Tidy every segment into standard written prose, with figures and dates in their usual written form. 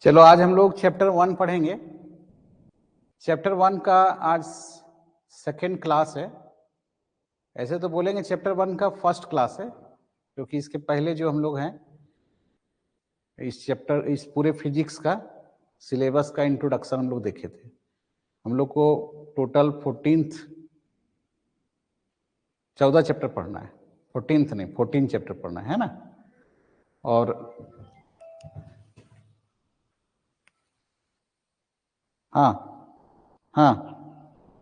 चलो आज हम लोग चैप्टर 1 पढ़ेंगे। चैप्टर 1 का आज सेकेंड क्लास है। ऐसे तो बोलेंगे चैप्टर 1 का फर्स्ट क्लास है, क्योंकि इसके पहले जो हम लोग हैं इस पूरे फिजिक्स का सिलेबस का इंट्रोडक्शन हम लोग देखे थे। हम लोग को टोटल 14 चैप्टर पढ़ना है। 14 चैप्टर पढ़ना है ना। और हाँ हाँ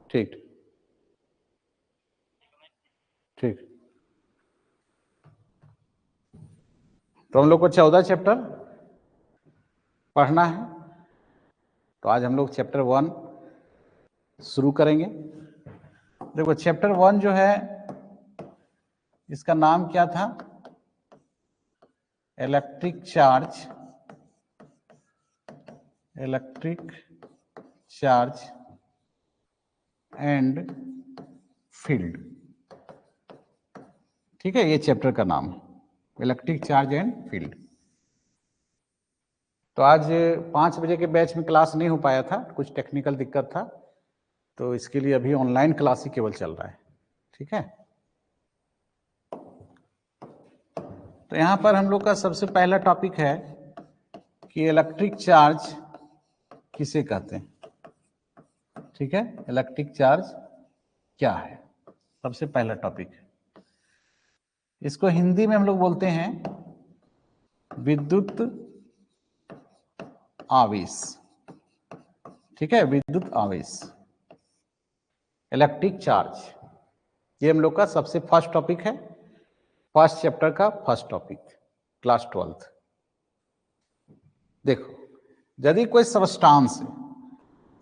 ठीक ठीक। तो हम लोग को 14 चैप्टर पढ़ना है। तो आज हम लोग चैप्टर 1 शुरू करेंगे। देखो चैप्टर 1 जो है इसका नाम क्या था? Electric charge and field. ठीक है, ये चैप्टर का नाम है इलेक्ट्रिक चार्ज एंड फील्ड। तो आज 5 बजे के बैच में क्लास नहीं हो पाया था, कुछ टेक्निकल दिक्कत था, तो इसके लिए अभी ऑनलाइन क्लास ही केवल चल रहा है। ठीक है, तो यहां पर हम लोग का सबसे पहला टॉपिक है कि इलेक्ट्रिक चार्ज किसे कहते हैं। ठीक है, इलेक्ट्रिक चार्ज क्या है, सबसे पहला टॉपिक है। इसको हिंदी में हम लोग बोलते हैं विद्युत आवेश। ठीक है, विद्युत आवेश, इलेक्ट्रिक चार्ज, ये हम लोग का सबसे फर्स्ट टॉपिक है, फर्स्ट चैप्टर का फर्स्ट टॉपिक, क्लास 12th। देखो, यदि कोई सबस्टांस है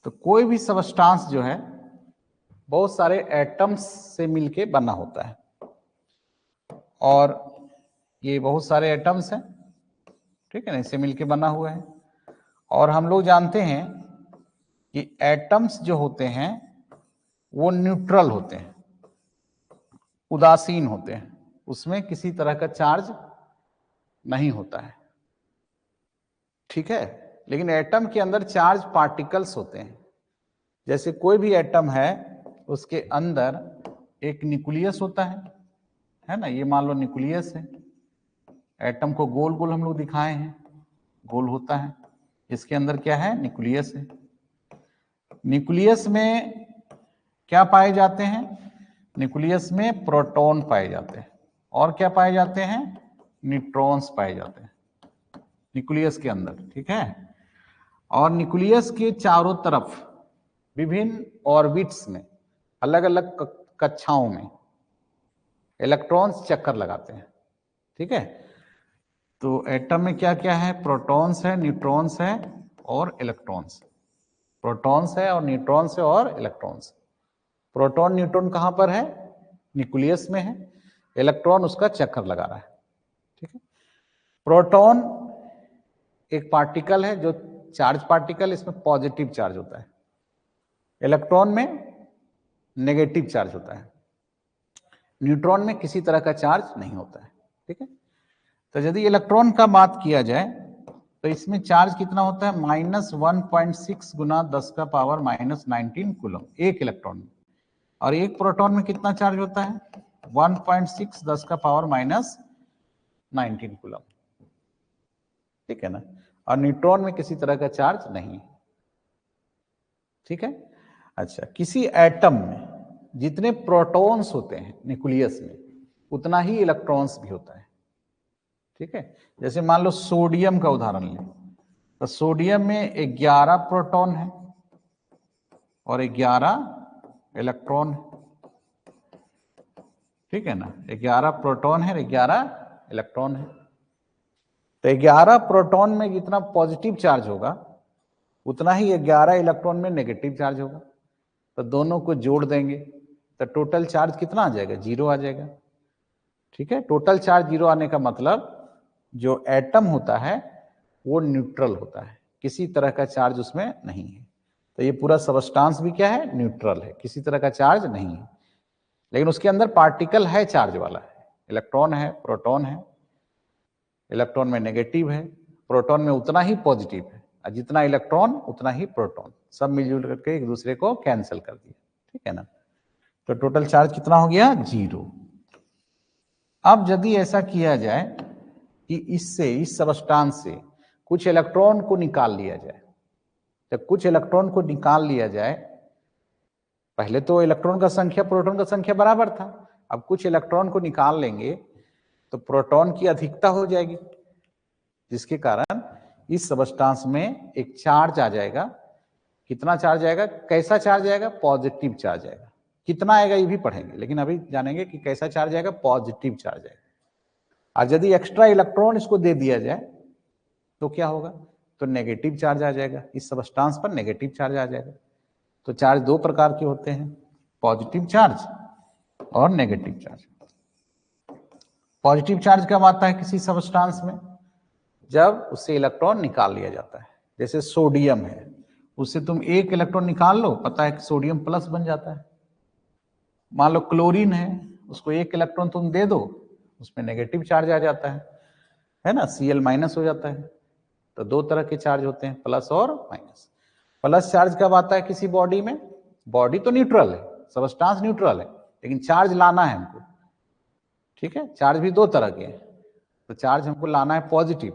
तो कोई भी सबस्टांस जो है बहुत सारे एटम्स से मिलके बना होता है, और ये बहुत सारे एटम्स हैं, ठीक है ना, इससे मिलके बना हुआ है। और हम लोग जानते हैं कि एटम्स जो होते हैं वो न्यूट्रल होते हैं, उदासीन होते हैं, उसमें किसी तरह का चार्ज नहीं होता है। ठीक है, लेकिन एटम के अंदर चार्ज पार्टिकल्स होते हैं। जैसे कोई भी एटम है उसके अंदर एक न्यूक्लियस होता है ना, ये मान लो न्यूक्लियस है। एटम को गोल गोल हम लोग दिखाए हैं, गोल होता है, इसके अंदर क्या है? न्यूक्लियस है। न्यूक्लियस में क्या पाए जाते हैं? न्यूक्लियस में प्रोटॉन पाए जाते हैं, और क्या पाए जाते हैं? न्यूट्रॉन्स पाए जाते हैं न्यूक्लियस के अंदर। ठीक है, और न्यूक्लियस के चारों तरफ विभिन्न ऑर्बिट्स में, अलग अलग कक्षाओं में इलेक्ट्रॉन्स चक्कर लगाते हैं। ठीक है, तो एटम में क्या क्या है? प्रोटॉन्स है, न्यूट्रॉन्स है और इलेक्ट्रॉन्स। प्रोटॉन्स है और न्यूट्रॉन्स है और इलेक्ट्रॉन्स। प्रोटॉन न्यूट्रॉन कहां पर है? न्यूक्लियस में है, इलेक्ट्रॉन उसका चक्कर लगा रहा है। ठीक है, प्रोटॉन एक पार्टिकल है जो चार्ज पार्टिकल, इसमें पॉजिटिव चार्ज होता है। इलेक्ट्रॉन में नेगेटिव चार्ज होता है। न्यूट्रॉन में किसी तरह का चार्ज नहीं होता है। ठीक है, तो यदि इलेक्ट्रॉन का बात किया जाए तो इसमें चार्ज कितना होता है? -1.6 गुना 10 का पावर -19 कूलम एक इलेक्ट्रॉन में। और एक प्रोटॉन में कितना चार्ज होता है? 1.6 10 का पावर -19 कूलम। ठीक है ना, और न्यूट्रॉन में किसी तरह का चार्ज नहीं। ठीक है, अच्छा, किसी एटम में जितने प्रोटॉन्स होते हैं न्यूक्लियस में, उतना ही इलेक्ट्रॉन्स भी होता है। ठीक है, जैसे मान लो सोडियम का उदाहरण लें, तो सोडियम में 11 प्रोटॉन है और 11 इलेक्ट्रॉन है। ठीक है ना, 11 प्रोटॉन है, 11 इलेक्ट्रॉन है। तो 11 प्रोटॉन में जितना पॉजिटिव चार्ज होगा उतना ही 11 इलेक्ट्रॉन में नेगेटिव चार्ज होगा। तो दोनों को जोड़ देंगे तो टोटल चार्ज कितना आ जाएगा? 0 आ जाएगा। ठीक है, टोटल चार्ज 0 आने का मतलब जो एटम होता है वो न्यूट्रल होता है, किसी तरह का चार्ज उसमें नहीं है। तो ये पूरा सबस्टांस भी क्या है? न्यूट्रल है, किसी तरह का चार्ज नहीं है। लेकिन उसके अंदर पार्टिकल है चार्ज वाला है, इलेक्ट्रॉन है, प्रोटॉन है। इलेक्ट्रॉन में नेगेटिव है, प्रोटॉन में उतना ही पॉजिटिव है। और जितना इलेक्ट्रॉन उतना ही प्रोटॉन, सब मिलजुल करके एक दूसरे को कैंसिल कर दिया, ठीक है ना। तो टोटल चार्ज कितना हो गया? 0। अब यदि ऐसा किया जाए कि इससे, इस सबस्टांस से कुछ इलेक्ट्रॉन को निकाल लिया जाए, जब कुछ इलेक्ट्रॉन को निकाल लिया जाए, पहले तो इलेक्ट्रॉन का संख्या प्रोटॉन का संख्या बराबर था, अब कुछ इलेक्ट्रॉन को निकाल लेंगे तो प्रोटॉन की अधिकता हो जाएगी, जिसके कारण इस सबस्टांस में एक चार्ज आ जाएगा। कितना चार्ज आएगा? कैसा चार्ज आएगा? पॉजिटिव चार्ज आएगा। कितना आएगा ये भी पढ़ेंगे, लेकिन अभी जानेंगे कि कैसा चार्ज आएगा। पॉजिटिव चार्ज आएगा। और यदि एक्स्ट्रा इलेक्ट्रॉन इसको दे दिया जाए तो क्या होगा? तो नेगेटिव चार्ज आ जाएगा, इस सबस्टांस पर नेगेटिव चार्ज आ जाएगा। तो चार्ज दो प्रकार के होते हैं, पॉजिटिव चार्ज और नेगेटिव चार्ज। पॉजिटिव चार्ज कब आता है किसी सबस्टांस में? जब उससे इलेक्ट्रॉन निकाल लिया जाता है। जैसे सोडियम है, उससे तुम एक इलेक्ट्रॉन निकाल लो, पता है कि सोडियम प्लस बन जाता है। मान लो क्लोरीन है, उसको एक इलेक्ट्रॉन तुम दे दो, उसमें नेगेटिव चार्ज आ जाता है ना, Cl माइनस हो जाता है। तो दो तरह के चार्ज होते हैं, प्लस और माइनस। प्लस चार्ज कब आता है किसी बॉडी में? बॉडी तो न्यूट्रल है, सबस्टांस न्यूट्रल है, लेकिन चार्ज लाना है हमको, ठीक है। चार्ज भी दो तरह के हैं, तो चार्ज हमको लाना है पॉजिटिव,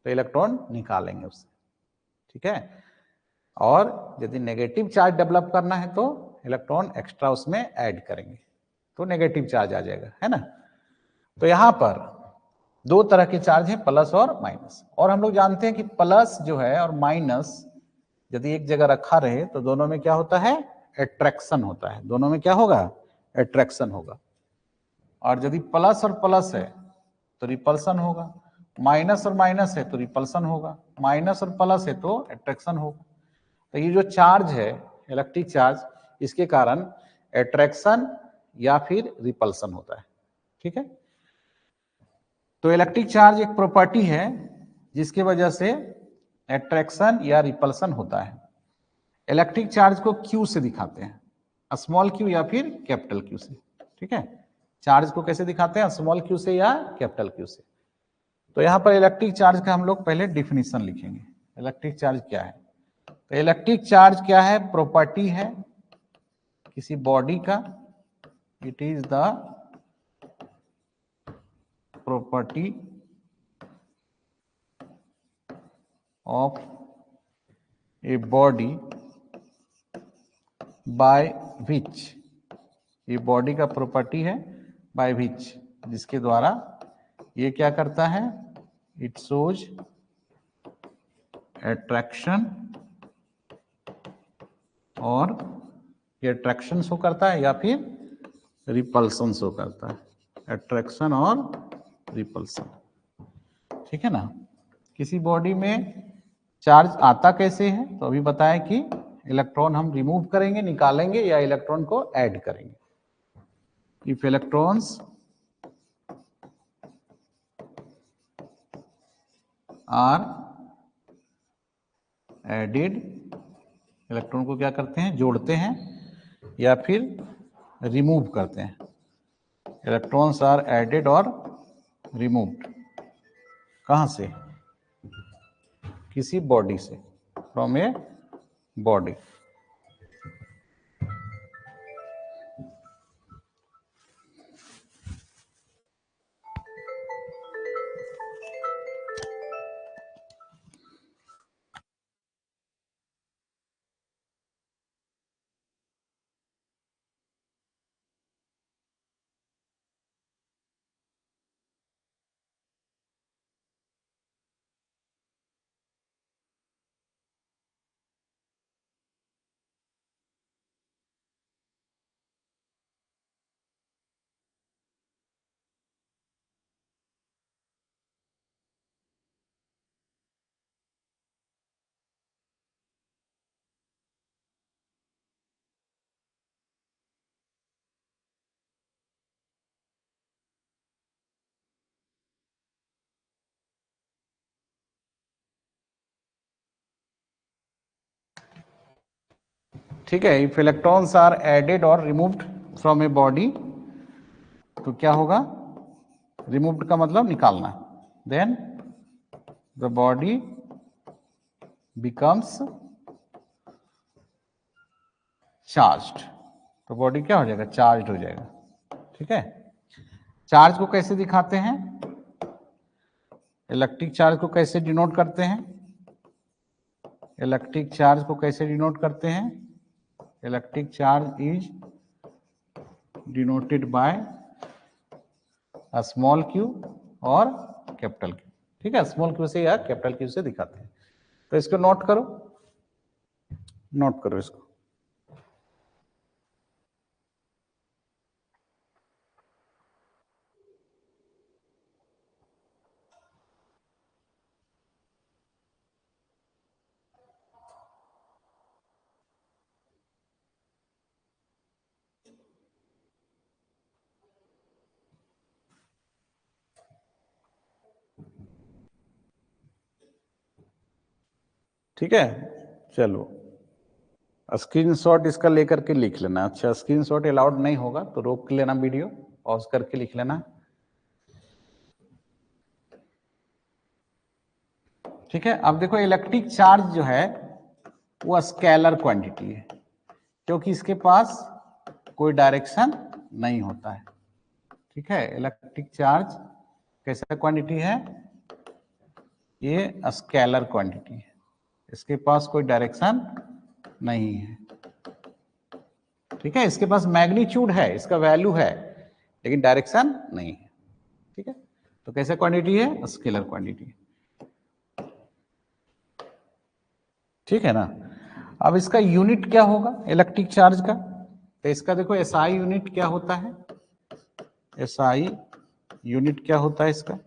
तो इलेक्ट्रॉन निकालेंगे उससे, ठीक है। और यदि नेगेटिव चार्ज डेवलप करना है तो इलेक्ट्रॉन एक्स्ट्रा उसमें ऐड करेंगे, तो नेगेटिव चार्ज आ जाएगा, है ना। तो यहां पर दो तरह के चार्ज हैं, प्लस और माइनस। और हम लोग जानते हैं कि प्लस जो है और माइनस यदि एक जगह रखा रहे तो दोनों में क्या होता है? अट्रैक्शन होता है। दोनों में क्या होगा? अट्रैक्शन होगा। और यदि प्लस और प्लस है तो रिपल्सन होगा, माइनस और माइनस है तो रिपल्सन होगा, माइनस और प्लस है तो अट्रैक्शन होगा। तो ये जो चार्ज है, इलेक्ट्रिक चार्ज, इसके कारण अट्रैक्शन या फिर रिपल्सन होता है, ठीक है। तो इलेक्ट्रिक चार्ज एक प्रॉपर्टी है जिसकी वजह से अट्रैक्शन या रिपल्सन होता है। इलेक्ट्रिक चार्ज को क्यू से दिखाते हैं, स्मॉल क्यू या फिर कैपिटल क्यू से, ठीक है। चार्ज को कैसे दिखाते हैं? स्मॉल क्यू से या कैपिटल क्यू से। तो यहां पर इलेक्ट्रिक चार्ज का हम लोग पहले डिफिनीशन लिखेंगे। इलेक्ट्रिक चार्ज क्या है? तो इलेक्ट्रिक चार्ज क्या है? प्रॉपर्टी है किसी बॉडी का। It is the property of a body by which, ये बॉडी का प्रॉपर्टी है बाय विच, जिसके द्वारा ये क्या करता है? इट शोज अट्रैक्शन, और ये अट्रैक्शन शो करता है या फिर रिपल्सन शो करता है। अट्रैक्शन और रिपल्सन, ठीक है ना। किसी बॉडी में चार्ज आता कैसे है? तो अभी बताया कि इलेक्ट्रॉन हम रिमूव करेंगे, निकालेंगे, या इलेक्ट्रॉन को ऐड करेंगे। If electrons are added, electron को क्या करते हैं? जोड़ते हैं, या फिर रिमूव करते हैं। इलेक्ट्रॉन्स आर एडेड और रिमूव्ड, कहां से? किसी बॉडी से, फ्रॉम ए बॉडी। ठीक है। इफ इलेक्ट्रॉन्स आर एडेड और रिमूव्ड फ्रॉम ए बॉडी, तो क्या होगा? रिमूव्ड का मतलब निकालना। Then the body becomes charged, तो बॉडी क्या हो जाएगा, चार्ज्ड हो जाएगा। ठीक है, चार्ज को कैसे दिखाते हैं, इलेक्ट्रिक चार्ज को कैसे डिनोट करते हैं, इलेक्ट्रिक चार्ज को कैसे डिनोट करते हैं, electric charge is denoted by small Q और कैपिटल क्यू। ठीक है, स्मॉल क्यू से या कैपिटल क्यू से दिखाते हैं। तो इसको नोट करो, नोट करो इसको। ठीक है, चलो स्क्रीनशॉट इसका लेकर के लिख लेना। अच्छा, स्क्रीनशॉट अलाउड नहीं होगा तो रोक लेना, वीडियो पॉज करके लिख लेना। ठीक है, अब देखो इलेक्ट्रिक चार्ज जो है वो स्केलर क्वांटिटी है, क्योंकि इसके पास कोई डायरेक्शन नहीं होता है। ठीक है, इलेक्ट्रिक चार्ज कैसा क्वांटिटी है, ये स्केलर क्वांटिटी है, इसके पास कोई डायरेक्शन नहीं है। ठीक है, इसके पास मैग्नीट्यूड है, इसका वैल्यू है, लेकिन डायरेक्शन नहीं है। ठीक है, तो कैसा क्वांटिटी है, स्केलर क्वांटिटी। ठीक है ना। अब इसका यूनिट क्या होगा इलेक्ट्रिक चार्ज का, तो इसका देखो एसआई यूनिट क्या होता है, एसआई यूनिट क्या होता है इसका,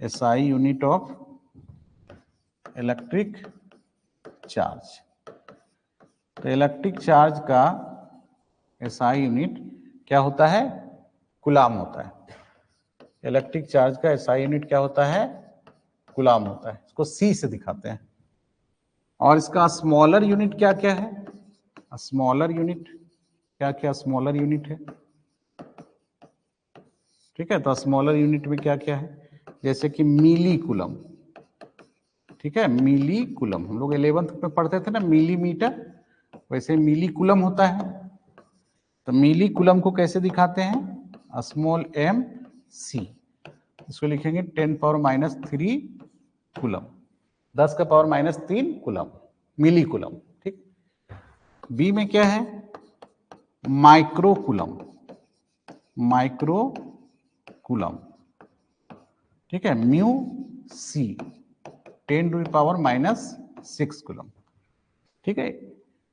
SI unit of electric charge. तो इलेक्ट्रिक चार्ज का एसआई यूनिट क्या होता है, कूलाम होता है। इलेक्ट्रिक चार्ज का एसआई यूनिट क्या होता है, कूलाम होता है। इसको सी से दिखाते हैं। और इसका स्मॉलर यूनिट क्या क्या है, स्मॉलर यूनिट क्या क्या स्मॉलर यूनिट है। ठीक है, तो स्मॉलर यूनिट में क्या क्या है, जैसे कि मिली कूलम। ठीक है, मिली कूलम हम लोग 11th में पढ़ते थे ना, मिलीमीटर, वैसे मिली कूलम होता है। तो मिली कूलम को कैसे दिखाते हैं, स्मॉल एम सी, इसको लिखेंगे 10⁻³ कूलम, 10⁻³ कूलम, मिली कूलम। ठीक, बी में क्या है, माइक्रो कूलम, माइक्रो कूलम। ठीक है, म्यू सी 10⁻⁻6 कूलम। ठीक है,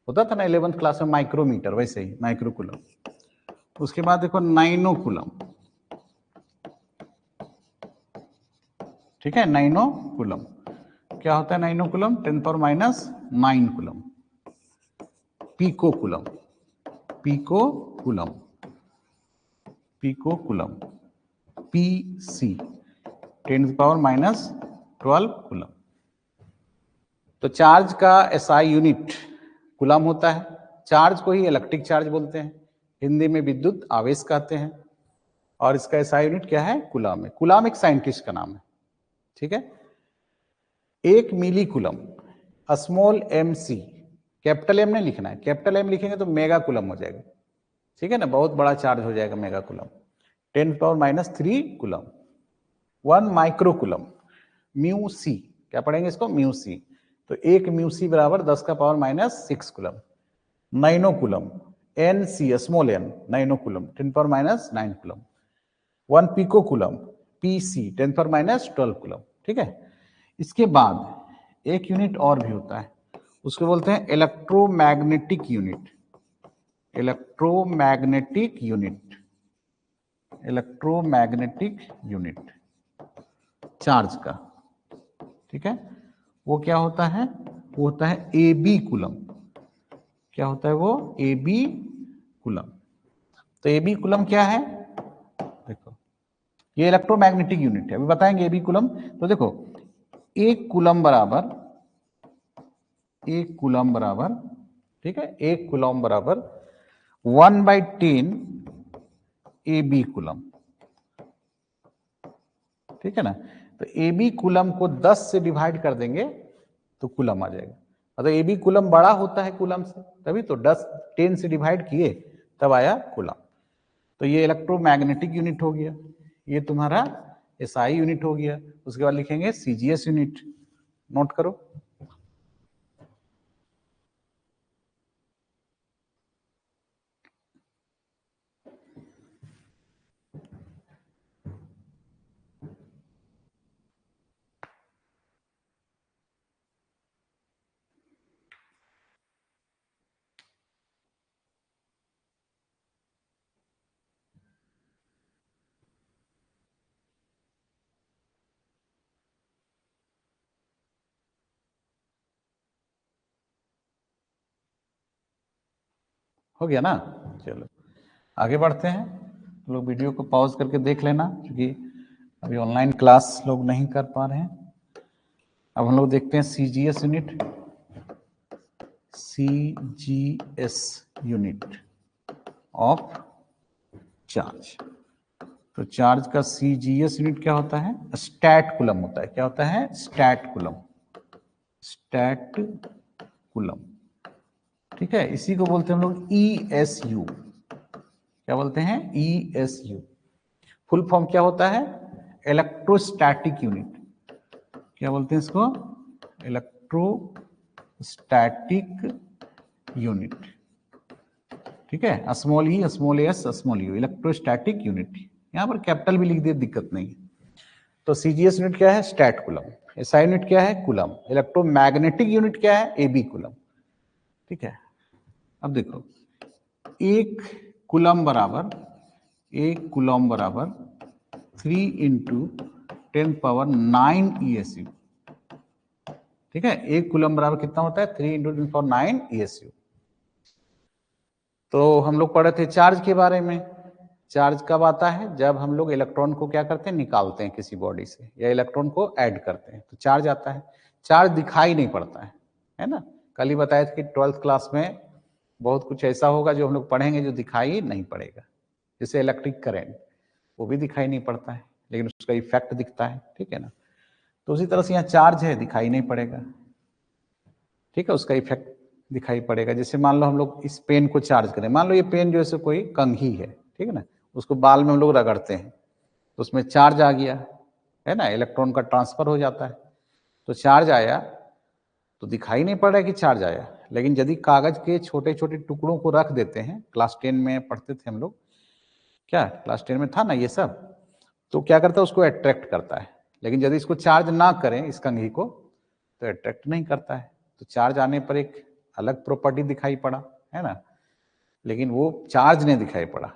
होता था ना 11th क्लास में माइक्रोमीटर, वैसे ही माइक्रो कूलम। उसके बाद देखो नाइनो कूलम। ठीक है, नाइनो कूलम क्या होता है, nano coulomb 10⁻⁹ coulomb. Pico coulomb, pico coulomb, pico coulomb, PC 10⁻⁻12 coulomb. तो चार्ज का एसआई यूनिट कूलम होता है। चार्ज को ही इलेक्ट्रिक चार्ज बोलते हैं, हिंदी में विद्युत आवेश कहते हैं, और इसका एसआई यूनिट क्या है, कूलम है। कूलम एक साइंटिस्ट का नाम है। ठीक है, 1 milli coulomb, small M C, capital M नहीं लिखना है, कैपिटल एम लिखेंगे तो मेगा कूलम हो जाएगा। ठीक है ना, बहुत बड़ा चार्ज हो जाएगा mega coulomb, 10⁻³ coulomb. 1 micro coulomb, mu C, क्या पढ़ेंगे इसको, म्यू सी, तो 1 म्यू सी बराबर 10⁻⁻6 coulomb. Nano coulomb, N C small N, nano coulomb 10⁻⁹ coulomb. 1 pico coulomb, P C 10⁻12 coulomb. ठीक है, इसके बाद एक यूनिट और भी होता है, उसको बोलते हैं electromagnetic unit, electromagnetic unit, electromagnetic unit charge का। ठीक है, वो क्या होता है, वो होता है ए बी कूलम। क्या होता है वो, ए बी कूलम। तो ए बी कूलम क्या है, देखो ये इलेक्ट्रोमैग्नेटिक यूनिट है, अभी बताएंगे ए बी कूलम। तो देखो 1 कूलम बराबर, 1 कूलम बराबर, ठीक है, 1 कूलम बराबर 1/10 ए बी कूलम। ठीक है ना, तो ए बी कूलम को 10 से डिवाइड कर देंगे तो कूलम आ जाएगा। मतलब ए बी कूलम बड़ा होता है कूलम से, तभी तो 10 से डिवाइड किए तब आया कूलम। तो ये इलेक्ट्रोमैग्नेटिक यूनिट हो गया, ये तुम्हारा एसआई यूनिट हो गया। उसके बाद लिखेंगे सीजीएस यूनिट, नोट करो। हो गया ना? चलो आगे बढ़ते हैं। तो लोग वीडियो को पॉज करके देख लेना, क्योंकि अभी ऑनलाइन क्लास लोग नहीं कर पा रहे हैं। अब हम लोग देखते हैं CGS unit, CGS unit of charge. तो चार्ज का सीजीएस यूनिट क्या होता है? स्टैट कूलम होता है। क्या होता है? Stat coulomb, stat coulomb. ठीक है, इसी को बोलते हैं हम लोग ईएसयू। क्या बोलते हैं? ईएसयू। फुल फॉर्म क्या होता है? Electrostatic unit. क्या बोलते हैं इसको? Electrostatic unit. ठीक है, small E, small S, small you, electrostatic unit. यहां पर कैपिटल भी लिख दिए, दिक्कत नहीं है। तो सीजीएस यूनिट क्या है? Stat coulomb. एसआई यूनिट क्या है? कूलम। इलेक्ट्रोमैग्नेटिक यूनिट क्या है? Ab coulomb. ठीक है, अब देखो, एक कूलम बराबर 3 इंटू 10⁹ ESU। ठीक है, एक कूलम बराबर कितना होता है? 3 इंटू 10⁹ ESU। तो हम लोग पढ़े थे चार्ज के बारे में। चार्ज कब आता है? जब हम लोग इलेक्ट्रॉन को क्या करते हैं? निकालते हैं किसी बॉडी से, या इलेक्ट्रॉन को ऐड करते हैं, तो चार्ज आता है। चार्ज दिखाई नहीं पड़ता है ना? कल ही बताया था कि 12th क्लास में बहुत कुछ ऐसा होगा जो हम लोग पढ़ेंगे जो दिखाई नहीं पड़ेगा, जैसे इलेक्ट्रिक करंट, वो भी दिखाई नहीं पड़ता है, लेकिन उसका इफेक्ट दिखता है। ठीक है ना? तो उसी तरह से यहाँ चार्ज है, दिखाई नहीं पड़ेगा। ठीक है, उसका इफेक्ट दिखाई पड़ेगा। जैसे मान लो हम लोग इस पेन को चार्ज करें, मान लो ये पेन जो है कोई कंघी है, ठीक है ना, उसको बाल में हम लोग रगड़ते हैं, तो उसमें चार्ज आ गया है ना, इलेक्ट्रॉन का ट्रांसफर हो जाता है। तो चार्ज आया तो दिखाई नहीं पड़ रहा है कि चार्ज आया, लेकिन यदि कागज के छोटे छोटे टुकड़ों को रख देते हैं, क्लास 10 में पढ़ते थे हम लोग, क्या क्लास 10 में था ना ये सब, तो क्या करता है? उसको अट्रैक्ट करता है। लेकिन यदि इसको चार्ज ना करें, इस कंघी को, तो अट्रैक्ट नहीं करता है। तो चार्ज आने पर एक अलग प्रॉपर्टी दिखाई पड़ा है ना, लेकिन वो चार्ज नहीं दिखाई पड़ा।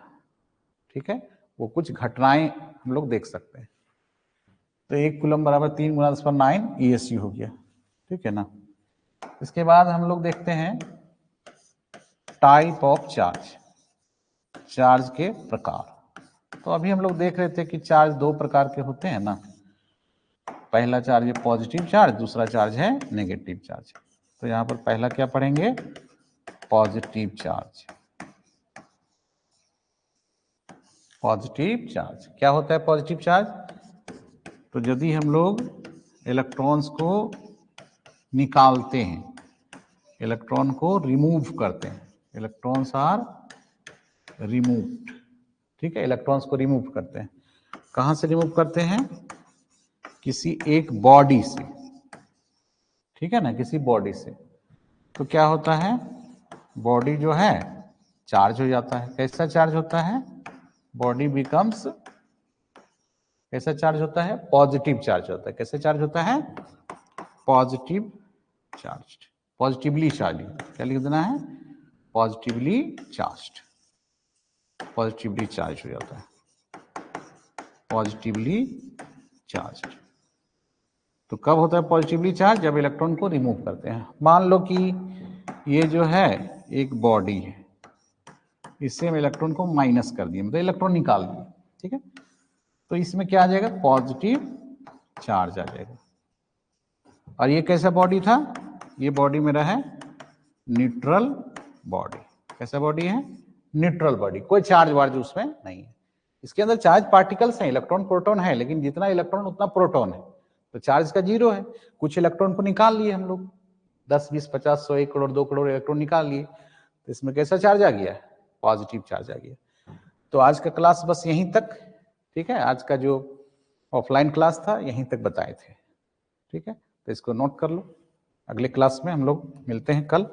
ठीक है, वो कुछ घटनाएं हम लोग देख सकते हैं। तो 1 कूलम बराबर 3 × 10⁹ ESU हो गया। ठीक है ना? इसके बाद हम लोग देखते हैं टाइप ऑफ चार्ज, चार्ज के प्रकार। तो अभी हम लोग देख रहे थे कि चार्ज 2 प्रकार के होते हैं ना। पहला चार्ज है पॉजिटिव चार्ज, दूसरा चार्ज है नेगेटिव चार्ज। तो यहां पर पहला क्या पढ़ेंगे? Positive charge. पॉजिटिव चार्ज क्या होता है? पॉजिटिव चार्ज, तो यदि हम लोग इलेक्ट्रॉन्स को निकालते हैं, इलेक्ट्रॉन को रिमूव करते हैं, इलेक्ट्रॉन्स आर रिमूव्ड। ठीक है, इलेक्ट्रॉन्स को रिमूव करते हैं। कहां से रिमूव करते हैं? किसी एक बॉडी से। ठीक है ना, किसी बॉडी से। तो क्या होता है? बॉडी जो है चार्ज हो जाता है। कैसा चार्ज होता है? बॉडी बिकम्स, कैसा चार्ज होता है? पॉजिटिव चार्ज होता है। कैसे चार्ज होता है? Positive charge, positively charge. क्या लिख देना है? पॉजिटिवली चार्ज, पॉजिटिवली चार्ज हो जाता है, पॉजिटिवली चार्ज। तो कब होता है पॉजिटिवली चार्ज? जब इलेक्ट्रॉन को रिमूव करते हैं। मान लो कि ये जो है एक बॉडी है, इससे हम इलेक्ट्रॉन को माइनस कर दिए, मतलब इलेक्ट्रॉन निकाल दिए। ठीक है, तो इसमें क्या आ जाएगा? पॉजिटिव चार्ज आ जाएगा। और ये कैसा बॉडी था? ये बॉडी मेरा है न्यूट्रल बॉडी। कैसा बॉडी है? न्यूट्रल बॉडी, कोई चार्ज वार्ज उसमें नहीं है। इसके अंदर चार्ज पार्टिकल्स हैं, इलेक्ट्रॉन प्रोटॉन है, लेकिन जितना इलेक्ट्रॉन उतना प्रोटॉन है। तो चार्ज का जीरो है। कुछ इलेक्ट्रॉन को निकाल लिए हम लोग, 10, 20, 50, 100, 1 करोड़, 2 करोड़ इलेक्ट्रॉन निकाल लिए, तो इसमें कैसा चार्ज आ गया? पॉजिटिव चार्ज आ गया। तो आज का क्लास बस यहीं तक, ठीक है। आज का जो ऑफलाइन क्लास था यहीं तक बताए थे, ठीक है। तो इसको नोट कर लो। अगले क्लास में हम लोग मिलते हैं कल।